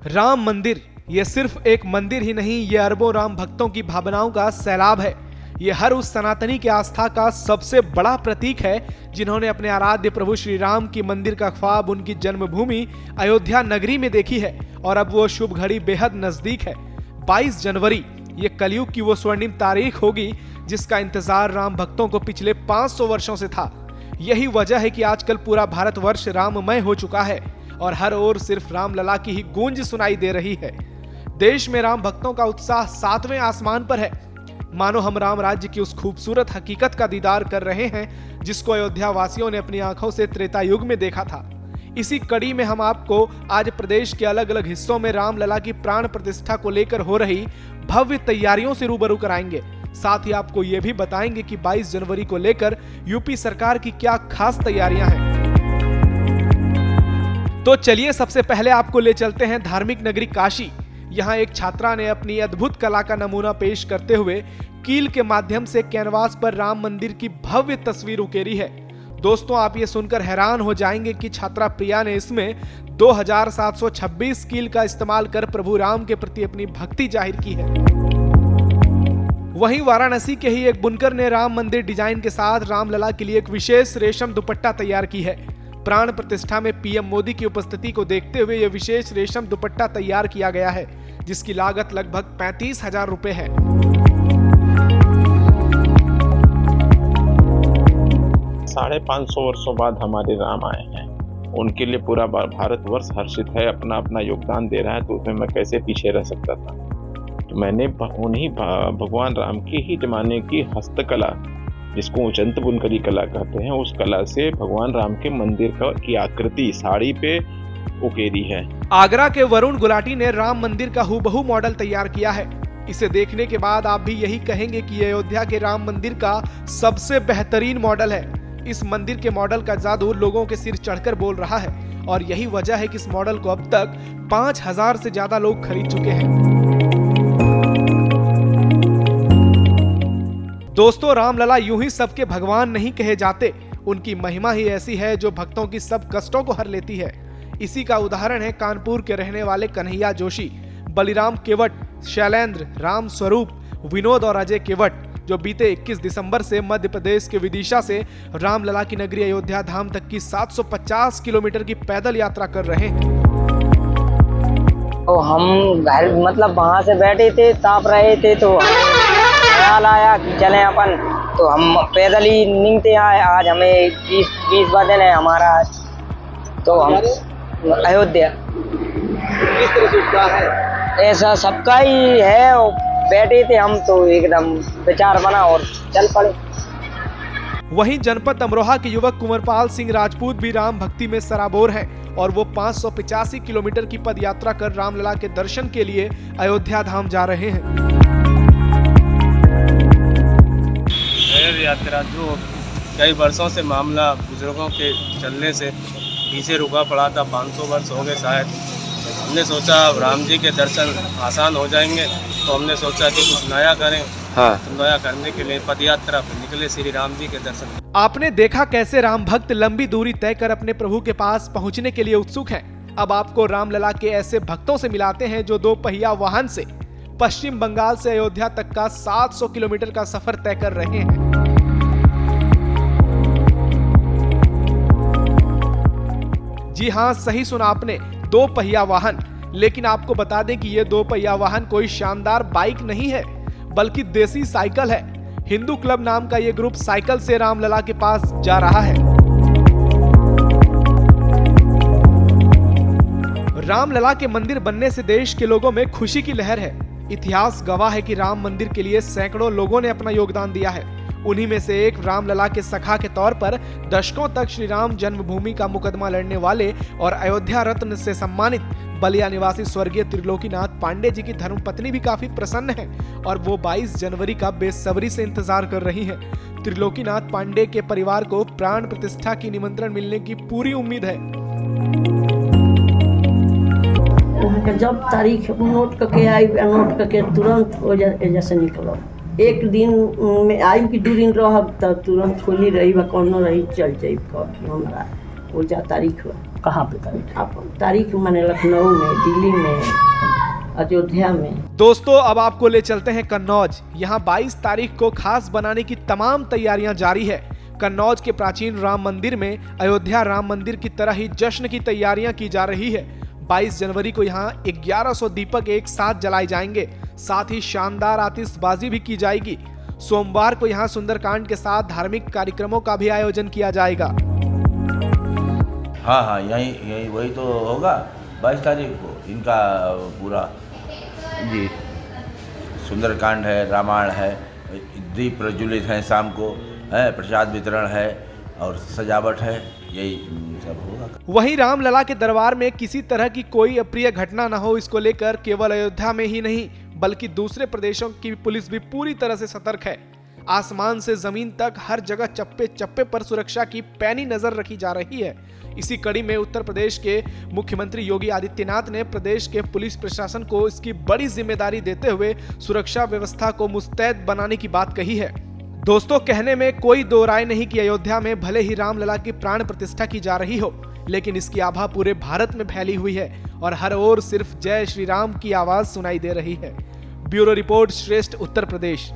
राम मंदिर ये सिर्फ एक मंदिर ही नहीं, ये अरबों राम भक्तों की भावनाओं का सैलाब है। ये हर उस सनातनी की आस्था का सबसे बड़ा प्रतीक है जिन्होंने अपने आराध्य प्रभु श्री राम की मंदिर का ख्वाब उनकी जन्मभूमि अयोध्या नगरी में देखी है और अब वो शुभ घड़ी बेहद नजदीक है। 22 जनवरी ये कलयुग की वो स्वर्णिम तारीख होगी जिसका इंतजार राम भक्तों को पिछले 500 वर्षों से था। यही वजह है कि आजकल पूरा भारतवर्ष राममय हो चुका है और हर ओर सिर्फ रामलला की ही गूंज सुनाई दे रही है। देश में राम भक्तों का उत्साह 7वें आसमान पर है। मानो हम राम राज्य की उस खूबसूरत हकीकत का दीदार कर रहे हैं जिसको अयोध्या वासियों ने अपनी आंखों से त्रेता युग में देखा था। इसी कड़ी में हम आपको आज प्रदेश के अलग अलग हिस्सों में रामलला की प्राण प्रतिष्ठा को लेकर हो रही भव्य तैयारियों से रूबरू कराएंगे। साथ ही आपको ये भी बताएंगे कि 22 जनवरी को लेकर यूपी सरकार की क्या खास तैयारियां हैं। तो चलिए सबसे पहले आपको ले चलते हैं धार्मिक नगरी काशी। यहाँ एक छात्रा ने अपनी अद्भुत कला का नमूना पेश करते हुए कील के माध्यम से कैनवास पर राम मंदिर की भव्य तस्वीर उकेरी है। दोस्तों, आप ये सुनकर हैरान हो जाएंगे कि छात्रा प्रिया ने इसमें 2726 कील का इस्तेमाल कर प्रभु राम के प्रति अपनी भक्ति जाहिर की है। वहीं वाराणसी के ही एक बुनकर ने राम मंदिर डिजाइन के साथ रामलला के लिए एक विशेष रेशम दुपट्टा तैयार की है। प्राण प्रतिष्ठा में पीएम मोदी की उपस्थिति को देखते हुए यह विशेष रेशम दुपट्टा तैयार किया गया है जिसकी लागत लगभग 35,000 रुपए है। 550 वर्षों बाद हमारे राम आए हैं, उनके लिए पूरा भारतवर्ष हर्षित है, अपना अपना योगदान दे रहा है, तो उसमें मैं कैसे पीछे रह सकता था। तो मैंने उन्हीं भगवान राम की ही जमाने की हस्तकला, जिसको उचंत बुनकरी कला कहते हैं, उस कला से भगवान राम के मंदिर की आकृति साड़ी पे उकेरी है। आगरा के वरुण गुलाटी ने राम मंदिर का हूबहू मॉडल तैयार किया है। इसे देखने के बाद आप भी यही कहेंगे कि यह अयोध्या के राम मंदिर का सबसे बेहतरीन मॉडल है। इस मंदिर के मॉडल का जादू लोगों के सिर चढ़कर बोल रहा है और यही वजह है कि इस मॉडल को अब तक 5000 से ज्यादा लोग खरीद चुके हैं। दोस्तों, रामलला यूं ही सबके भगवान नहीं कहे जाते, उनकी महिमा ही ऐसी है जो भक्तों की सब कष्टों को हर लेती है। इसी का उदाहरण है कानपुर के रहने वाले कन्हैया जोशी, बलिराम केवट, शैलेंद्र, राम स्वरूप, विनोद और अजय केवट, जो बीते 21 दिसंबर से मध्य प्रदेश के विदिशा से रामलला की नगरी अयोध्या धाम तक की 750 किलोमीटर की पैदल यात्रा कर रहे हैं। तो हम घर मतलब वहां से बैठे थे, ताप रहे थे, तो ख्याल आया कि चले अपन, तो हम पैदल ही निकलते आए। आज हमें 20 बजे है हमारा, तो हम अयोध्या। किस तरह से क्या है? ऐसा सबका ही है, और बैठे थे हम तो एकदम विचार बना और चल पड़े। वहीं जनपद अमरोहा के युवक कुंवरपाल सिंह राजपूत भी राम भक्ति में सराबोर हैं और वो 585 किलोमीटर की पद यात्रा कर रामलला के दर्शन के लिए अयोध्या धाम जा रहे हैं। यात्रा जो कई वर्षों से मामला बुजुर्गों के चलने से पीछे रुका पड़ा था, 500 वर्ष हो गए शायद। हमने सोचा राम जी के दर्शन आसान हो जाएंगे, तो हमने सोचा कि कुछ नया करें। तो नया करने के लिए पदयात्रा पर निकले श्री राम जी के दर्शन। आपने देखा कैसे राम भक्त लंबी दूरी तय कर अपने प्रभु के पास पहुंचने के लिए उत्सुक हैं। अब आपको रामलला के ऐसे भक्तों से मिलाते हैं जो 2 पहिया वाहन से पश्चिम बंगाल से अयोध्या तक का 700 किलोमीटर का सफर तय कर रहे हैं। जी हाँ, सही सुना आपने, 2 पहिया वाहन। लेकिन आपको बता दें कि ये 2 पहिया वाहन कोई शानदार बाइक नहीं है, बल्कि देसी साइकिल है। हिंदू क्लब नाम का ये ग्रुप साइकिल से रामलला के पास जा रहा है। रामलला के मंदिर बनने से देश के लोगों में खुशी की लहर है। इतिहास गवाह है कि राम मंदिर के लिए सैकड़ों लोगों ने अपना योगदान दिया है। उन्हीं में से एक रामलला के सखा के तौर पर दशकों तक श्री राम जन्मभूमि का मुकदमा लड़ने वाले और अयोध्या रत्न से सम्मानित बलिया निवासी स्वर्गीय त्रिलोकीनाथ पांडे जी की धर्मपत्नी भी काफी प्रसन्न है और वो 22 जनवरी का बेसब्री से इंतजार कर रही हैं। त्रिलोकीनाथ पांडे के परिवार को प्राण प्रतिष्ठा की निमंत्रण मिलने की पूरी उम्मीद है। जब तारीख नोट करके आई, नोट करके तुरंत हो जैसे निकलो। एक दिन में आई कि 2 दिन रह, तब तुरंत होली रही, कोनो रही, चल जाई हमरा वो जा तारीख हुआ। कहाँ पे करेंगे? आप तारीख माने लखनऊ में, दिल्ली में, अयोध्या में। दोस्तों अब आपको ले चलते हैं कन्नौज। यहाँ 22 तारीख को खास बनाने की तमाम तैयारियां जारी है। कन्नौज के प्राचीन राम मंदिर में अयोध्या राम मंदिर की तरह ही जश्न की तैयारियां की जा रही है। 22 जनवरी को यहाँ 1100 दीपक एक साथ जलाए जाएंगे, साथ ही शानदार आतिशबाजी भी की जाएगी। सोमवार को यहाँ सुंदरकांड के साथ धार्मिक कार्यक्रमों का भी आयोजन किया जाएगा। हाँ, यही वही तो होगा 22 तारीख को इनका पूरा जी सुंदरकांड है, रामायण है, दीप प्रज्वलित हैं, शाम को है, प्रसाद वितरण है और सजावट है, यही सब होगा। वहीं रामलला के दरबार में किसी तरह की कोई अप्रिय घटना न हो, इसको लेकर केवल अयोध्या में ही नहीं बल्कि दूसरे प्रदेशों की पुलिस भी पूरी तरह से सतर्क है। आसमान से जमीन तक हर जगह चप्पे चप्पे पर सुरक्षा की पैनी नजर रखी जा रही है। इसी कड़ी में उत्तर प्रदेश के मुख्यमंत्री योगी आदित्यनाथ ने प्रदेश के पुलिस प्रशासन को इसकी बड़ी जिम्मेदारी देते हुए सुरक्षा व्यवस्था को मुस्तैद बनाने की बात कही है। दोस्तों कहने में कोई दो राय नहीं कि अयोध्या में भले ही रामलला की प्राण प्रतिष्ठा की जा रही हो, लेकिन इसकी आभा पूरे भारत में फैली हुई है और हर ओर सिर्फ जय श्री राम की आवाज सुनाई दे रही है। ब्यूरो रिपोर्ट, श्रेष्ठ उत्तर प्रदेश।